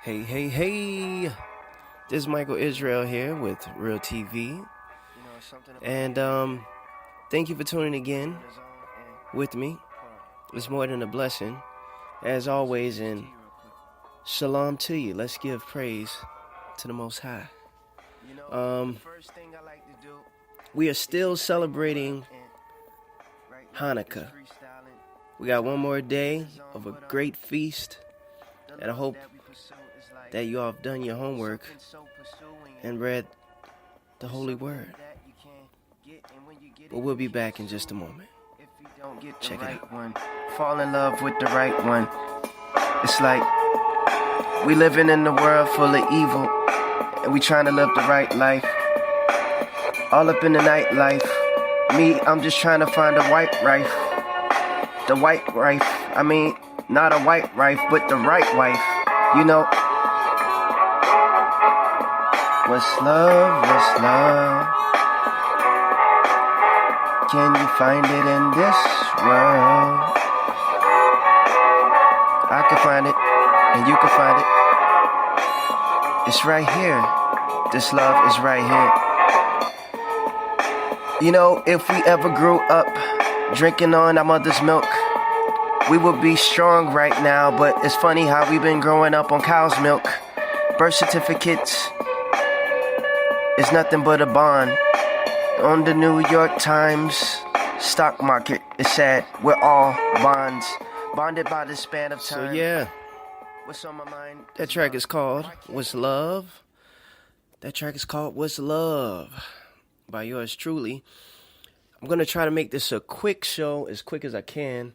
Hey, this is Michael Isreal here with Real TV. And thank you for tuning again with me. It's more than a blessing, as always, and shalom to you. Let's give praise to the Most High. We are still celebrating HANUKKAH. We got one more day of a great feast, and I hope that you all have done your homework and read the Holy Word. But we'll be back in just a moment. Check it out. Fall in love with the right one. It's like we living in a world full of evil, and we trying to live the right life. All up in the nightlife. Me, I'm just trying to find a white wife. The white wife. I mean, not a white wife, but the right wife. You know. What's love? What's love? Can you find it in this world? I can find it, and you can find it. It's right here. This love is right here. You know, if we ever grew up drinking on our mother's milk, we would be strong right now. But it's funny how we've been growing up on cow's milk. Birth certificates is nothing but a bond. On the New York Times stock market, it's sad. We're all bonded by the span of time. So yeah, What's on my mind? that track is called What's Love? That track is called What's Love by yours truly. I'm going to try to make this a quick show, as quick as I can.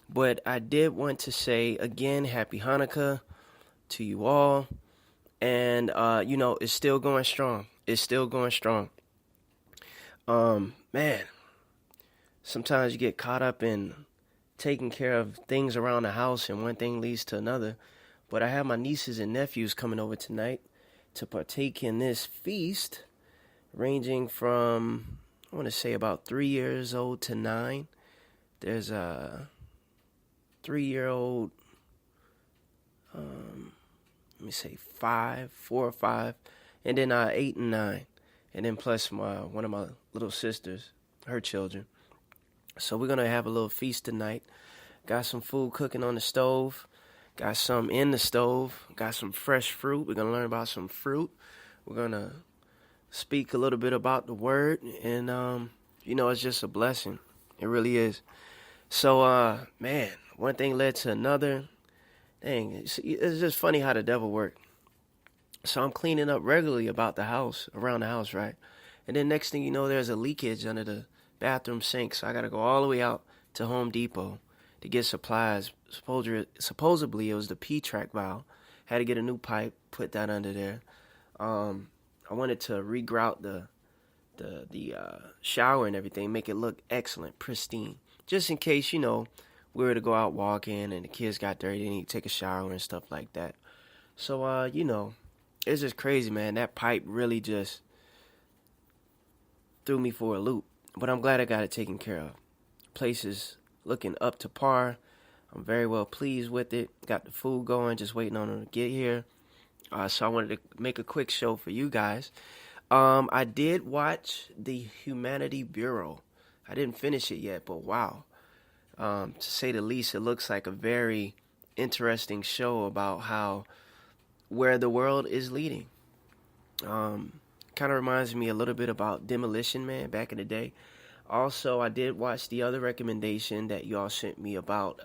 But I did want to say, again, Happy Hanukkah to you all. And, it's still going strong. It's still going strong. Man, sometimes you get caught up in taking care of things around the house and one thing leads to another. But I have my nieces and nephews coming over tonight to partake in this feast, ranging from, I want to say, about 3 years old to 9. There's a 3-year-old, let me say 4 or 5, and then 8 and 9. And then plus one of my little sisters, her children. So we're going to have a little feast tonight. Got some food cooking on the stove. Got some in the stove. Got some fresh fruit. We're going to learn about some fruit. We're going to speak a little bit about the word. And, it's just a blessing. It really is. So, man, one thing led to another. Dang, it's just funny how the devil works. So I'm cleaning up regularly around the house, right? And then next thing you know, there's a leakage under the bathroom sink. So I got to go all the way out to Home Depot to get supplies. Supposedly it was the P-track valve. Had to get a new pipe, put that under there. I wanted to regrout the shower and everything, make it look excellent, pristine. Just in case, we were to go out walking and the kids got dirty, they need to take a shower and stuff like that. So, it's just crazy, man. That pipe really just threw me for a loop. But I'm glad I got it taken care of. Place is looking up to par. I'm very well pleased with it. Got the food going, just waiting on them to get here. So I wanted to make a quick show for you guys. I did watch the Humanity Bureau. I didn't finish it yet, but wow. To say the least, it looks like a very interesting show about where the world is leading. Kind of reminds me a little bit about Demolition Man back in the day. Also, I did watch the other recommendation that y'all sent me about,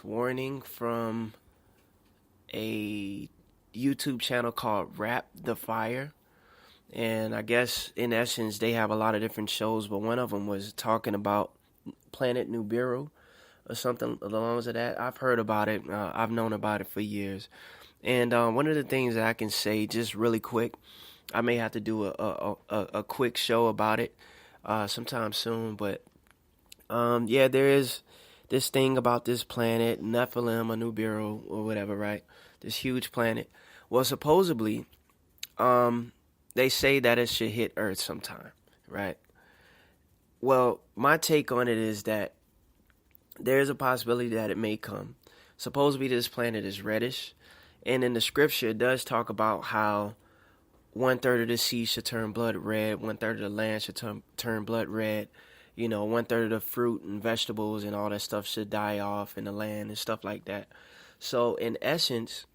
warning from a YouTube channel called Rap the Fire. And I guess, in essence, they have a lot of different shows, but one of them was talking about Planet Nibiru or something along the lines of that. I've heard about it. I've known about it for years. And one of the things that I can say just really quick, I may have to do a quick show about it sometime soon. But, there is this thing about this planet, Nephilim or Nibiru or whatever, right? This huge planet. Well, supposedly, they say that it should hit Earth sometime, right? Well, my take on it is that there is a possibility that it may come. Supposedly this planet is reddish. And in the scripture, it does talk about how 1/3 of the sea should turn blood red, 1/3 of the land should turn blood red. 1/3 of the fruit and vegetables and all that stuff should die off in the land and stuff like that. So in essence,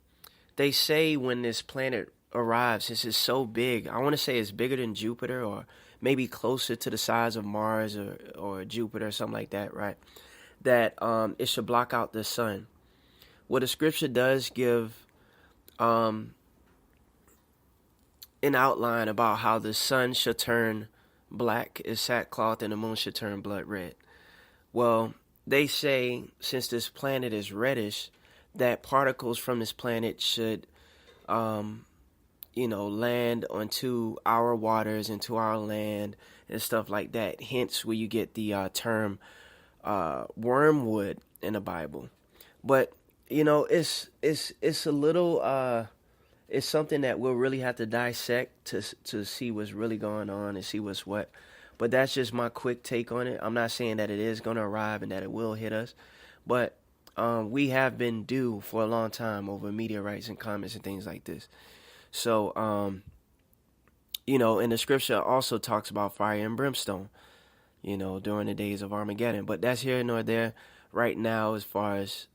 they say when this planet arrives, since it's so big, I want to say it's bigger than Jupiter, or maybe closer to the size of Mars or Jupiter or something like that, right? That it should block out the sun. Well, the scripture does give an outline about how the sun should turn black as sackcloth and the moon should turn blood red. Well, they say since this planet is reddish, that particles from this planet should, land onto our waters, into our land, and stuff like that. Hence, where you get the term wormwood in the Bible. But it's a little. It's something that we'll really have to dissect to see what's really going on and see what's what. But that's just my quick take on it. I'm not saying that it is going to arrive and that it will hit us. But we have been due for a long time over meteorites and comets and things like this. So, and the scripture also talks about fire and brimstone, during the days of Armageddon. But that's here nor there right now as far as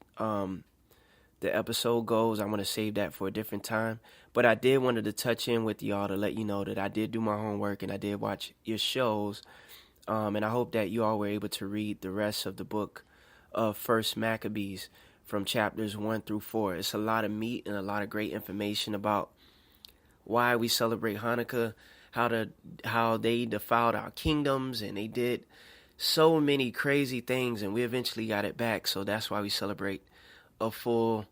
the episode goes. I'm going to save that for a different time. But I did wanted to touch in with y'all to let you know that I did do my homework and I did watch your shows. And I hope that you all were able to read the rest of the book of First Maccabees from chapters 1 through 4. It's a lot of meat and a lot of great information about why we celebrate Hanukkah, how they defiled our kingdoms, and they did so many crazy things, and we eventually got it back. So that's why we celebrate a full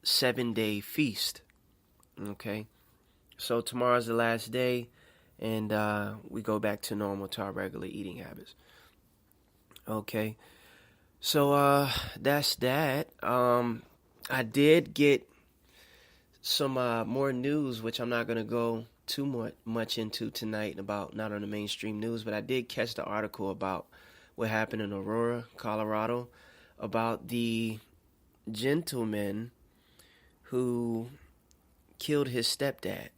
7-day feast. Okay, so tomorrow's the last day, and we go back to normal, to our regular eating habits. Okay, so that's that. I did get some more news, which I'm not going to go too much into tonight, about not on the mainstream news, but I did catch the article about what happened in Aurora, Colorado, about the gentleman who killed his stepdad.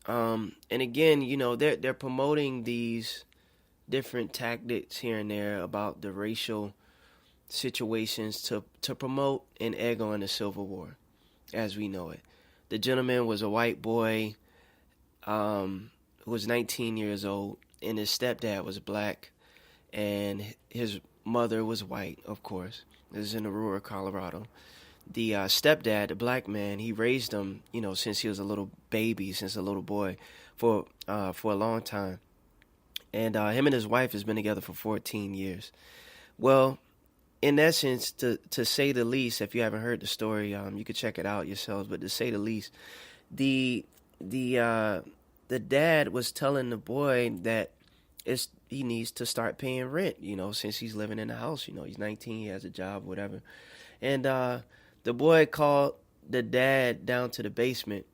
And again, they're promoting these different tactics here and there about the racial situations to promote and egg on the Civil War as we know it. The gentleman was a white boy who was 19 years old, and his stepdad was black, and his mother was white, of course. This is in Aurora, Colorado. The stepdad, the black man, he raised him, since he was a little baby, since a little boy, for a long time. And him and his wife has been together for 14 years. Well, in essence, to say the least, if you haven't heard the story, you could check it out yourselves. But to say the least, the dad was telling the boy that he needs to start paying rent, since he's living in the house. He's 19, he has a job, whatever. And the boy called the dad down to the basement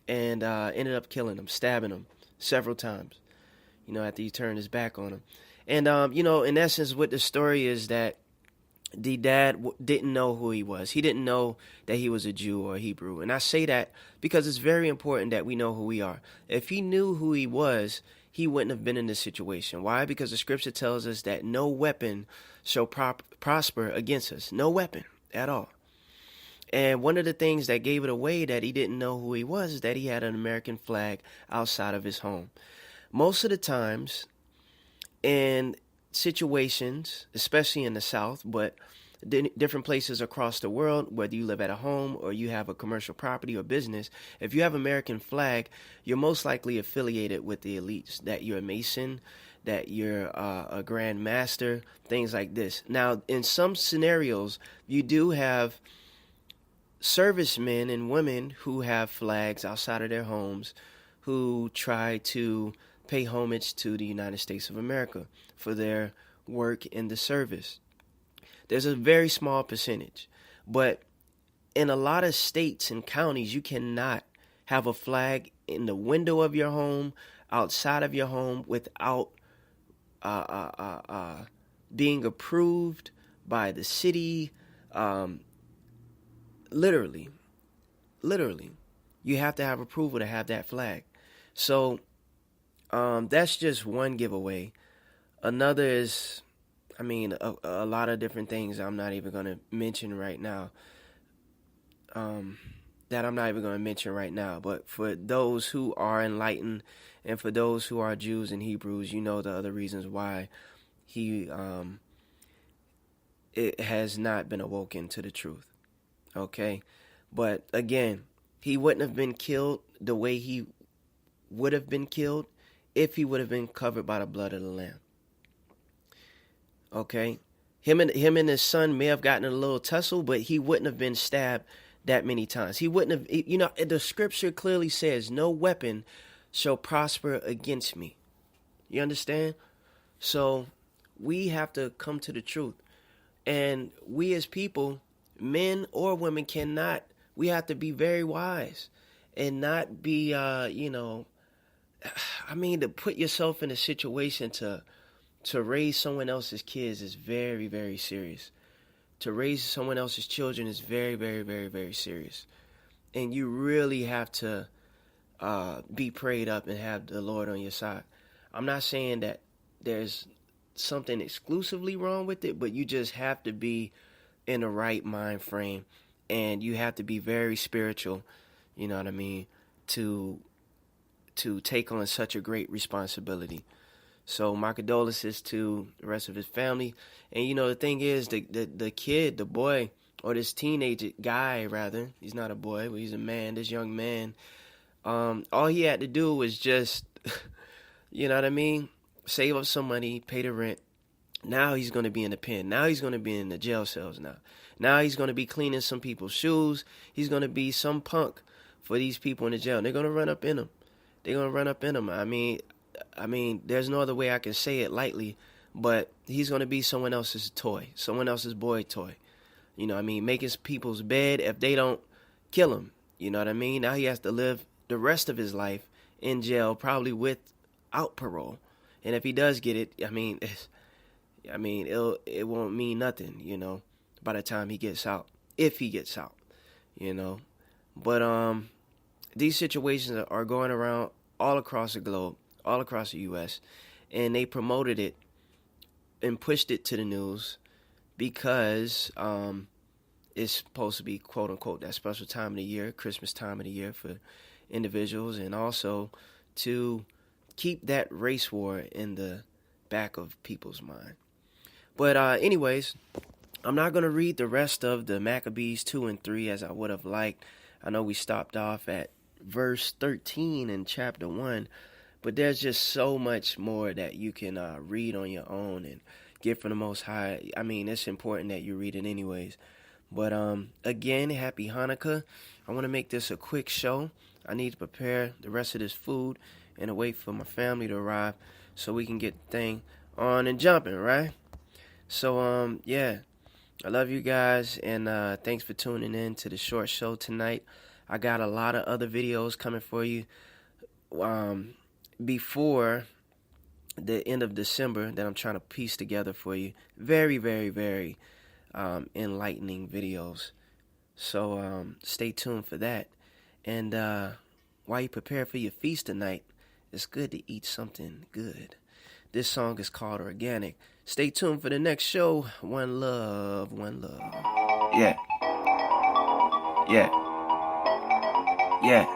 and ended up killing him, stabbing him several times, after he turned his back on him. And, in essence, what the story is that the dad didn't know who he was. He didn't know that he was a Jew or a Hebrew. And I say that because it's very important that we know who we are. If he knew who he was, he wouldn't have been in this situation. Why? Because the scripture tells us that no weapon shall prosper against us. No weapon at all. And one of the things that gave it away that he didn't know who he was is that he had an American flag outside of his home. Most of the times in situations, especially in the South, but different places across the world, whether you live at a home or you have a commercial property or business, if you have American flag, you're most likely affiliated with the elites, that you're a Mason, that you're a Grand Master, things like this. Now, in some scenarios, you do have servicemen and women who have flags outside of their homes who try to pay homage to the United States of America for their work in the service. There's a very small percentage, but in a lot of states and counties, you cannot have a flag in the window of your home, outside of your home, without being approved by the city, Um, literally, you have to have approval to have that flag. So that's just one giveaway. Another is, I mean, a lot of different things I'm not even going to mention right now. But for those who are enlightened, and for those who are Jews and Hebrews, you know the other reasons why it has not been awoken to the truth. Okay? But again, he wouldn't have been killed the way he would have been killed if he would have been covered by the blood of the Lamb. Okay? Him and his son may have gotten in a little tussle, but he wouldn't have been stabbed that many times. He wouldn't have, the scripture clearly says, no weapon shall prosper against me. You understand? So we have to come to the truth. And we as people, men or women, we have to be very wise and not be, to put yourself in a situation to raise someone else's kids is very, very serious. To raise someone else's children is very, very, very, very serious. And you really have to be prayed up and have the Lord on your side. I'm not saying that there's something exclusively wrong with it, but you just have to be in the right mind frame. And you have to be very spiritual, you know what I mean, to take on such a great responsibility. So my condolences to the rest of his family. And the thing is, the kid, the boy, or this teenage guy rather, he's not a boy, but he's a man, this young man, all he had to do was just, you know what I mean, save up some money, pay the rent. Now he's going to be in the pen. Now he's going to be in the jail cells now. Now he's going to be cleaning some people's shoes. He's going to be some punk for these people in the jail. They're going to run up in him. I mean, there's no other way I can say it lightly, but he's going to be someone else's toy, someone else's boy toy. You know what I mean? Making people's bed if they don't kill him. You know what I mean? Now he has to live the rest of his life in jail, probably without parole. And if he does get it, it won't mean nothing, by the time he gets out, if he gets out, But these situations are going around all across the globe, all across the U.S., and they promoted it and pushed it to the news because it's supposed to be, quote unquote, that special time of the year, Christmas time of the year for individuals, and also to keep that race war in the back of people's mind. But anyways, I'm not going to read the rest of the Maccabees 2 and 3 as I would have liked. I know we stopped off at verse 13 in chapter 1, but there's just so much more that you can read on your own and get from the Most High. I mean, it's important that you read it anyways. But again, happy Hanukkah. I want to make this a quick show. I need to prepare the rest of this food and wait for my family to arrive so we can get the thing on and jumping, right? So, yeah, I love you guys, and thanks for tuning in to the short show tonight. I got a lot of other videos coming for you before the end of December that I'm trying to piece together for you. Very, very, very enlightening videos. So stay tuned for that. And while you prepare for your feast tonight, it's good to eat something good. This song is called Organic. Stay tuned for the next show. One love, one love. Yeah. Yeah. Yeah.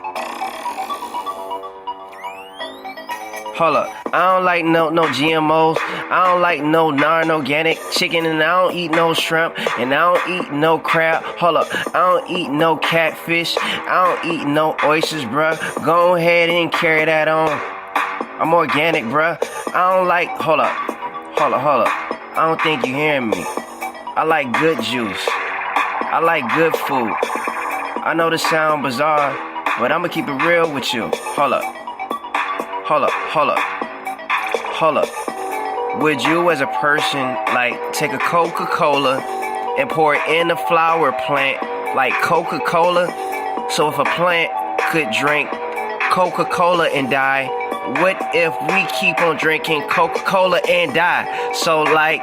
Hold up. I don't like no GMOs. I don't like no non-organic chicken, and I don't eat no shrimp, and I don't eat no crab. Hold up. I don't eat no catfish. I don't eat no oysters, bruh. Go ahead and carry that on. I'm organic, bruh. I don't like, hold up. I don't think you hearing me. I like good juice. I like good food. I know this sound bizarre, but I'ma keep it real with you. Hold up. Would you as a person, take a Coca-Cola and pour it in a flower plant like Coca-Cola? So if a plant could drink Coca-Cola and die, what if we keep on drinking Coca-Cola and die? So I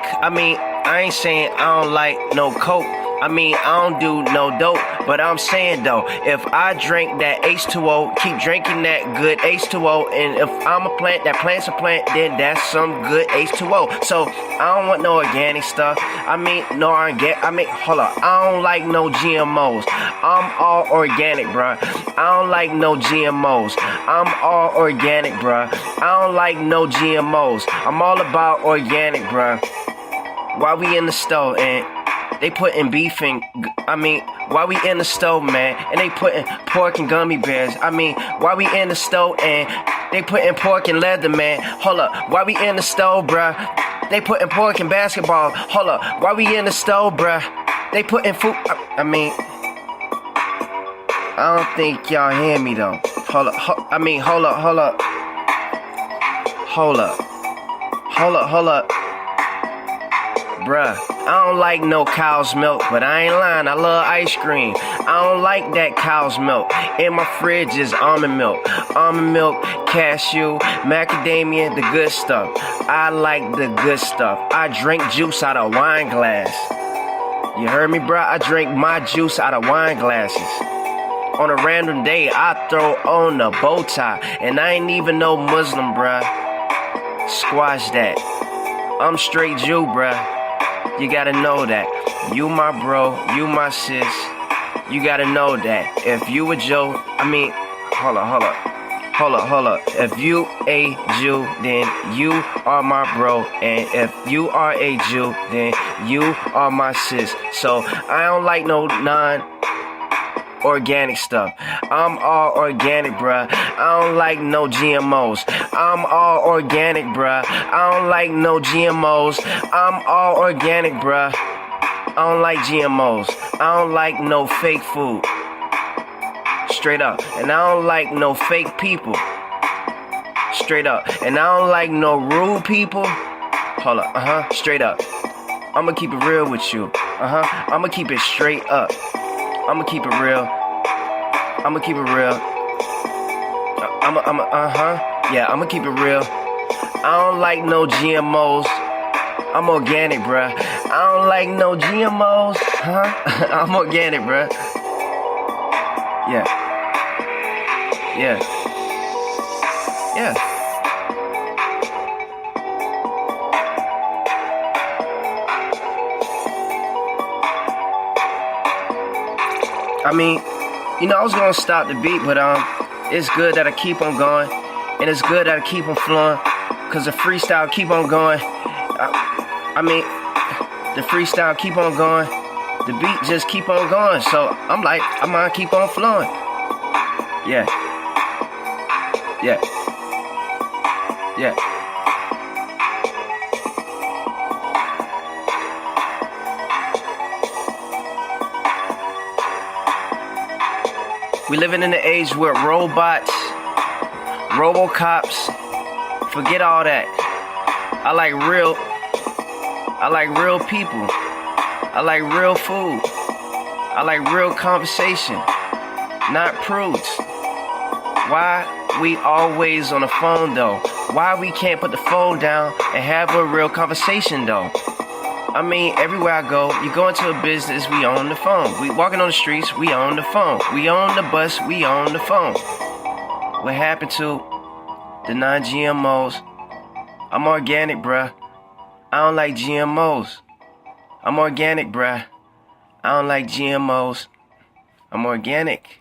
ain't saying I don't like no Coke. I mean, I don't do no dope, but I'm saying though, if I drink that H2O, keep drinking that good H2O, and if I'm a plant, that plant's a plant, then that's some good H2O. So I don't want no organic stuff. I mean, no organic. I mean, hold up. I don't like no GMOs. I'm all organic, bruh. I don't like no GMOs. I'm all organic, bruh. I don't like no GMOs. I'm all about organic, bruh. Why we in the stove and they putting beef in, I mean, why we in the stove, man, and they putting pork and gummy bears? I mean, why we in the stove and they putting pork and leather, man? Hold up, why we in the stove, bruh? They putting pork and basketball. Hold up, why we in the stove, bruh? They putting food, I mean, I don't think y'all hear me though. Hold up, hold up. Bruh, I don't like no cow's milk, but I ain't lying, I love ice cream. I don't like that cow's milk. In my fridge is almond milk, cashew, macadamia, the good stuff. I like the good stuff. I drink juice out of wine glass. You heard me, bruh? I drink my juice out of wine glasses. On a random day, I throw on a bow tie, and I ain't even no Muslim, bruh. Squash that. I'm straight Jew, bruh. You gotta know that. You my bro, you my sis. You gotta know that. If you a Joe, I mean, hold up. If you a Jew, then you are my bro. And if you are a Jew, then you are my sis. So I don't like no non-organic stuff. I'm all organic, bruh. I don't like no GMOs. I'm all organic, bruh. I don't like no GMOs. I'm all organic, bruh. I don't like GMOs. I don't like no fake food. Straight up. And I don't like no fake people. Straight up. And I don't like no rude people. Hold up. Straight up. I'ma keep it real with you. I'ma keep it straight up. I'ma keep it real. I'ma keep it real. Yeah, I'ma keep it real. I don't like no GMOs. I'm organic, bruh. I don't like no GMOs. I'm organic, bruh. Yeah. I mean, you know, I was gonna stop the beat, but it's good that I keep on going, and it's good that I keep on flowing, cause the freestyle keep on going. I mean, the freestyle keep on going, the beat just keep on going. So I'm like, I'm gonna keep on flowing. Yeah. We living in the age where robots, robocops, forget all that. I like real people. I like real food. I like real conversation, not prudes. Why we always on the phone though? Why we can't put the phone down and have a real conversation though? I mean, everywhere I go, you go into a business, we on the phone. We walking on the streets, we on the phone. We on the bus, we on the phone. What happened to the non-GMOs? I'm organic, bruh. I don't like GMOs. I'm organic, bruh. I don't like GMOs. I'm organic.